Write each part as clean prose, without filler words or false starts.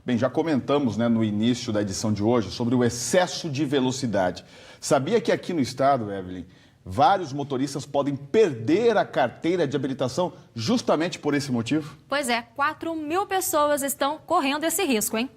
Bem, já comentamos, né, no início da edição de hoje sobre o excesso de velocidade. Sabia que aqui no estado, Evelyn, vários motoristas podem perder a carteira de habilitação justamente por esse motivo? Pois é, 4.000 pessoas estão correndo esse risco, hein?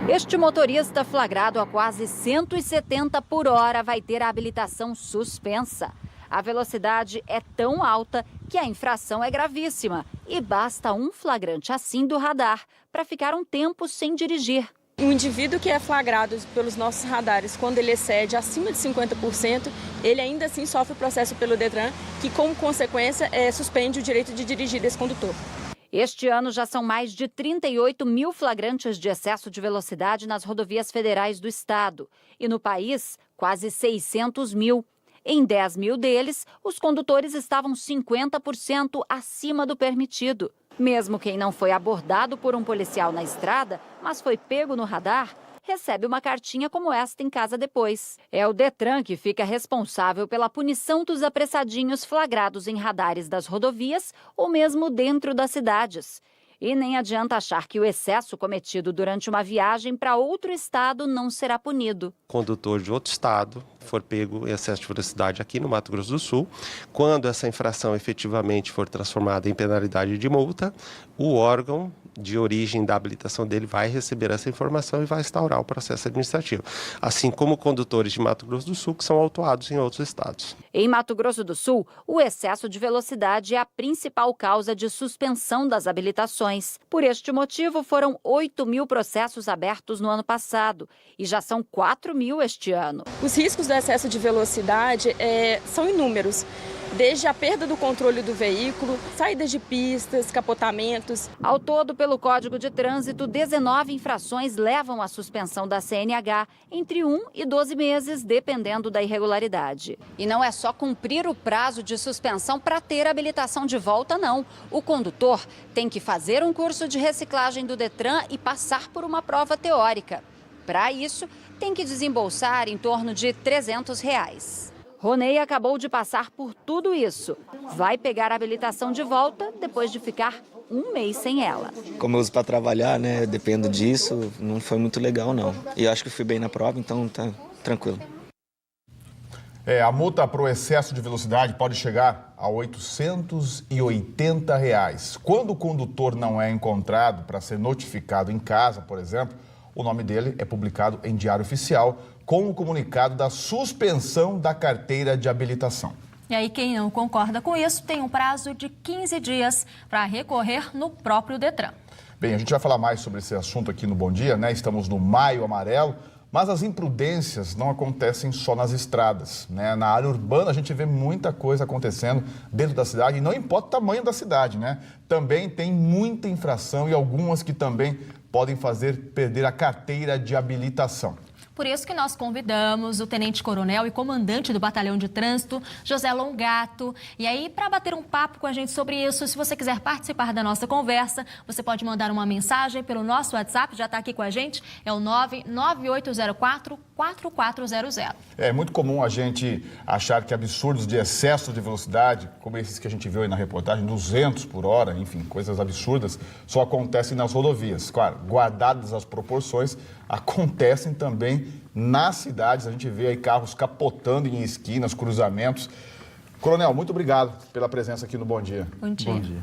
Este motorista flagrado a quase 170 por hora vai ter a habilitação suspensa. A velocidade é tão alta que a infração é gravíssima e basta um flagrante assim do radar para ficar um tempo sem dirigir. O indivíduo que é flagrado pelos nossos radares, quando ele excede acima de 50%, ele ainda assim sofre o processo pelo Detran, que como consequência suspende o direito de dirigir desse condutor. Este ano já são mais de 38.000 flagrantes de excesso de velocidade nas rodovias federais do estado. E no país, quase 600.000. Em 10.000 deles, os condutores estavam 50% acima do permitido. Mesmo quem não foi abordado por um policial na estrada, mas foi pego no radar, recebe uma cartinha como esta em casa depois. É o Detran que fica responsável pela punição dos apressadinhos flagrados em radares das rodovias ou mesmo dentro das cidades. E nem adianta achar que o excesso cometido durante uma viagem para outro estado não será punido. Condutor de outro estado for pego em excesso de velocidade aqui no Mato Grosso do Sul, quando essa infração efetivamente for transformada em penalidade de multa, o órgão de origem da habilitação dele vai receber essa informação e vai instaurar o processo administrativo, assim como condutores de Mato Grosso do Sul que são autuados em outros estados. Em Mato Grosso do Sul, o excesso de velocidade é a principal causa de suspensão das habilitações. Por este motivo, foram 8.000 processos abertos no ano passado e já são 4.000 este ano. Os riscos do excesso de velocidade são inúmeros. Desde a perda do controle do veículo, saídas de pistas, capotamentos. Ao todo, pelo Código de Trânsito, 19 infrações levam à suspensão da CNH entre 1 e 12 meses, dependendo da irregularidade. E não é só cumprir o prazo de suspensão para ter habilitação de volta, não. O condutor tem que fazer um curso de reciclagem do Detran e passar por uma prova teórica. Para isso, tem que desembolsar em torno de R$300. Ronei acabou de passar por tudo isso. Vai pegar a habilitação de volta depois de ficar um mês sem ela. Como eu uso para trabalhar, né, dependo disso, não foi muito legal não. E eu acho que fui bem na prova, então tá tranquilo. A multa para o excesso de velocidade pode chegar a R$880. Quando o condutor não é encontrado para ser notificado em casa, por exemplo, o nome dele é publicado em Diário Oficial com o comunicado da suspensão da carteira de habilitação. E aí, quem não concorda com isso tem um prazo de 15 dias para recorrer no próprio Detran. Bem, a gente vai falar mais sobre esse assunto aqui no Bom Dia, né? Estamos no Maio Amarelo, mas as imprudências não acontecem só nas estradas, né? Na área urbana a gente vê muita coisa acontecendo dentro da cidade, e não importa o tamanho da cidade, né? Também tem muita infração e algumas que também podem fazer perder a carteira de habilitação. Por isso que nós convidamos o tenente-coronel e comandante do Batalhão de Trânsito, José Longato. E aí, para bater um papo com a gente sobre isso, se você quiser participar da nossa conversa, você pode mandar uma mensagem pelo nosso WhatsApp, já está aqui com a gente, é o 99804-4400. É muito comum a gente achar que absurdos de excesso de velocidade, como esses que a gente viu aí na reportagem, 200 por hora, enfim, coisas absurdas, só acontecem nas rodovias. Claro, guardadas as proporções, acontecem também nas cidades. A gente vê aí carros capotando em esquinas, cruzamentos. Coronel, muito obrigado pela presença aqui no Bom Dia. Bom dia. Bom dia.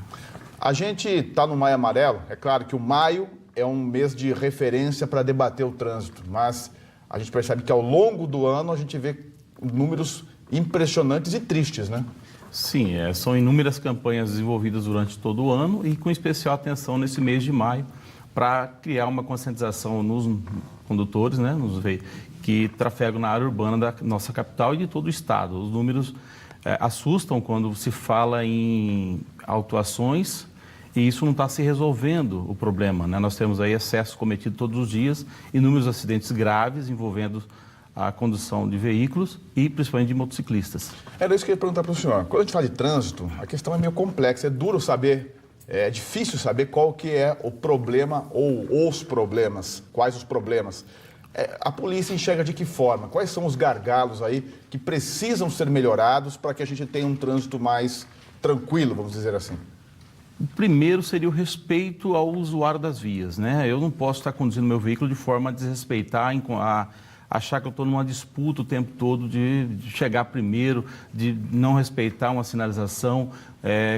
A gente está no Maio Amarelo. É claro que o maio é um mês de referência para debater o trânsito, mas a gente percebe que ao longo do ano a gente vê números impressionantes e tristes, né? Sim, são inúmeras campanhas desenvolvidas durante todo o ano e com especial atenção nesse mês de maio, para criar uma conscientização nos condutores, né, que trafegam na área urbana da nossa capital e de todo o estado. Os números assustam quando se fala em autuações e isso não está se resolvendo o problema, né? Nós temos aí excesso cometido todos os dias, inúmeros acidentes graves envolvendo a condução de veículos e principalmente de motociclistas. Era isso que eu ia perguntar para o senhor. Quando a gente fala de trânsito, a questão é meio complexa, é duro saber. É difícil saber qual que é o problema ou os problemas, quais os problemas. A polícia enxerga de que forma? Quais são os gargalos aí que precisam ser melhorados para que a gente tenha um trânsito mais tranquilo, vamos dizer assim? O primeiro seria o respeito ao usuário das vias, né? Eu não posso estar conduzindo meu veículo de forma a desrespeitar, a achar que eu estou numa disputa o tempo todo de chegar primeiro, de não respeitar uma sinalização,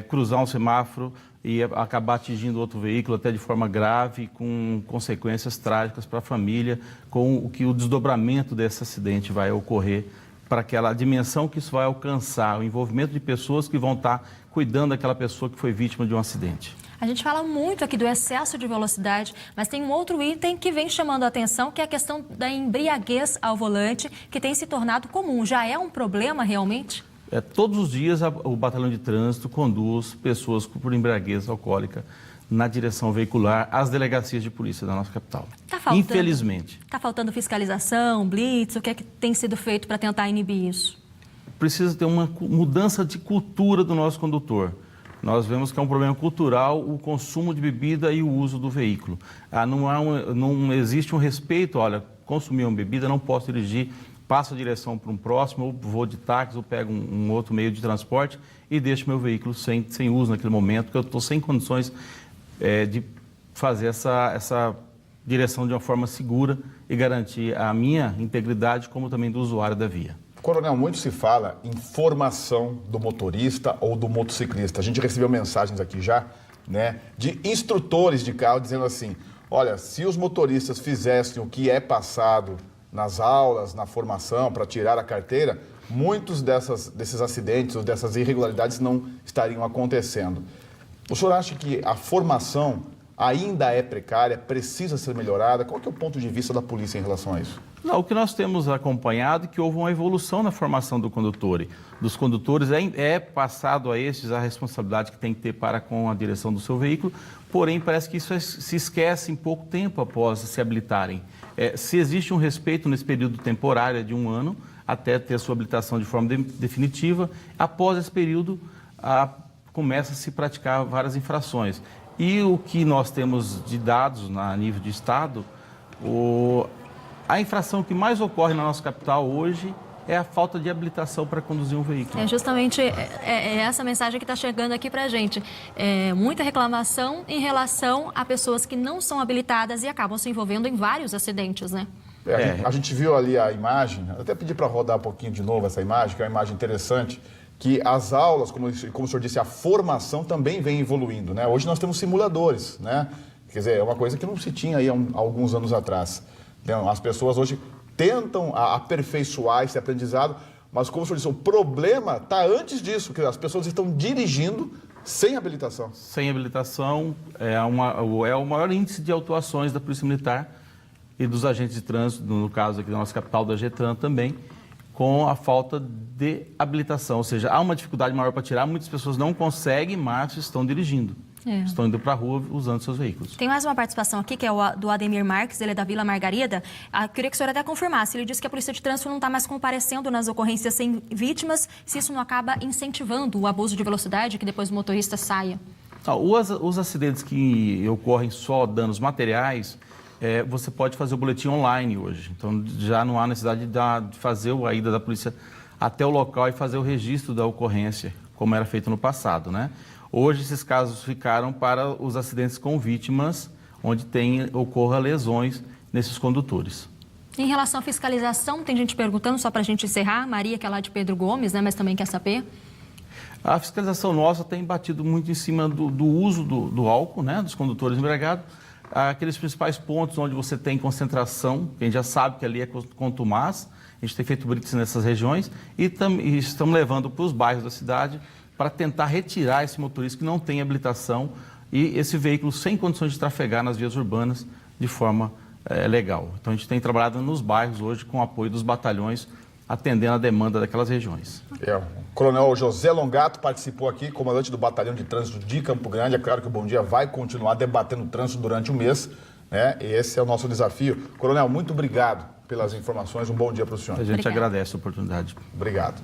cruzar um semáforo e acabar atingindo outro veículo até de forma grave, com consequências trágicas para a família, com o desdobramento desse acidente vai ocorrer, para aquela dimensão que isso vai alcançar, o envolvimento de pessoas que vão estar cuidando daquela pessoa que foi vítima de um acidente. A gente fala muito aqui do excesso de velocidade, mas tem um outro item que vem chamando a atenção, que é a questão da embriaguez ao volante, que tem se tornado comum. Já é um problema realmente? Todos os dias o batalhão de trânsito conduz pessoas por embriaguez alcoólica na direção veicular às delegacias de polícia da nossa capital. Infelizmente. Está faltando fiscalização, blitz, o que é que tem sido feito para tentar inibir isso? Precisa ter uma mudança de cultura do nosso condutor. Nós vemos que é um problema cultural o consumo de bebida e o uso do veículo. Não existe um respeito, olha, consumir uma bebida, não posso dirigir, passo a direção para um próximo, ou vou de táxi, ou pego um outro meio de transporte e deixo meu veículo sem uso naquele momento, porque eu estou sem condições de fazer essa direção de uma forma segura e garantir a minha integridade, como também do usuário da via. Coronel, muito se fala em formação do motorista ou do motociclista. A gente recebeu mensagens aqui já, né, de instrutores de carro dizendo assim, olha, se os motoristas fizessem o que é passado nas aulas, na formação, para tirar a carteira, muitos desses acidentes ou dessas irregularidades não estariam acontecendo. O senhor acha que a formação ainda é precária, precisa ser melhorada? Qual que é o ponto de vista da polícia em relação a isso? Não, o que nós temos acompanhado é que houve uma evolução na formação dos condutores, é passado a estes a responsabilidade que tem que ter para com a direção do seu veículo, porém parece que isso se esquece em pouco tempo após se habilitarem. Se existe um respeito nesse período temporário de 1 ano, até ter sua habilitação de forma definitiva, após esse período começa a se praticar várias infrações. E o que nós temos de dados a nível de Estado, a infração que mais ocorre na nossa capital hoje é a falta de habilitação para conduzir um veículo. É justamente essa mensagem que está chegando aqui para a gente. Muita reclamação em relação a pessoas que não são habilitadas e acabam se envolvendo em vários acidentes, né? A gente viu ali a imagem, até pedi para rodar um pouquinho de novo essa imagem, que é uma imagem interessante, que as aulas, como o senhor disse, a formação também vem evoluindo, né? Hoje nós temos simuladores, né? Quer dizer, é uma coisa que não se tinha aí há alguns anos atrás. Então, as pessoas hoje tentam aperfeiçoar esse aprendizado, mas como o senhor disse, o problema está antes disso, que as pessoas estão dirigindo sem habilitação. Sem habilitação é o maior índice de autuações da Polícia Militar e dos agentes de trânsito, no caso aqui da nossa capital, da Getran também, com a falta de habilitação, ou seja, há uma dificuldade maior para tirar, muitas pessoas não conseguem, mas estão dirigindo. Estão indo para a rua usando seus veículos. Tem mais uma participação aqui, que é do Ademir Marques, ele é da Vila Margarida. Queria que o senhor até confirmasse. Ele disse que a Polícia de Trânsito não está mais comparecendo nas ocorrências sem vítimas, se isso não acaba incentivando o abuso de velocidade, que depois o motorista saia. Os acidentes que ocorrem só danos materiais, você pode fazer o boletim online hoje. Então, já não há necessidade de fazer a ida da polícia até o local e fazer o registro da ocorrência, como era feito no passado, né? Hoje, esses casos ficaram para os acidentes com vítimas, onde ocorra lesões nesses condutores. Em relação à fiscalização, tem gente perguntando, só para a gente encerrar, Maria, que é lá de Pedro Gomes, né, mas também quer saber. A fiscalização nossa tem batido muito em cima do uso do álcool, né, dos condutores embriagados. Aqueles principais pontos onde você tem concentração, que a gente já sabe que ali é contumaz, a gente tem feito blitz nessas regiões e estamos levando para os bairros da cidade para tentar retirar esse motorista que não tem habilitação e esse veículo sem condições de trafegar nas vias urbanas de forma legal. Então, a gente tem trabalhado nos bairros hoje com o apoio dos batalhões, atendendo a demanda daquelas regiões. O Coronel José Longato participou aqui, comandante do Batalhão de Trânsito de Campo Grande. É claro que o Bom Dia vai continuar debatendo o trânsito durante o mês, né? Esse é o nosso desafio. Coronel, muito obrigado pelas informações. Um bom dia para o senhor. A gente agradece a oportunidade. Obrigado.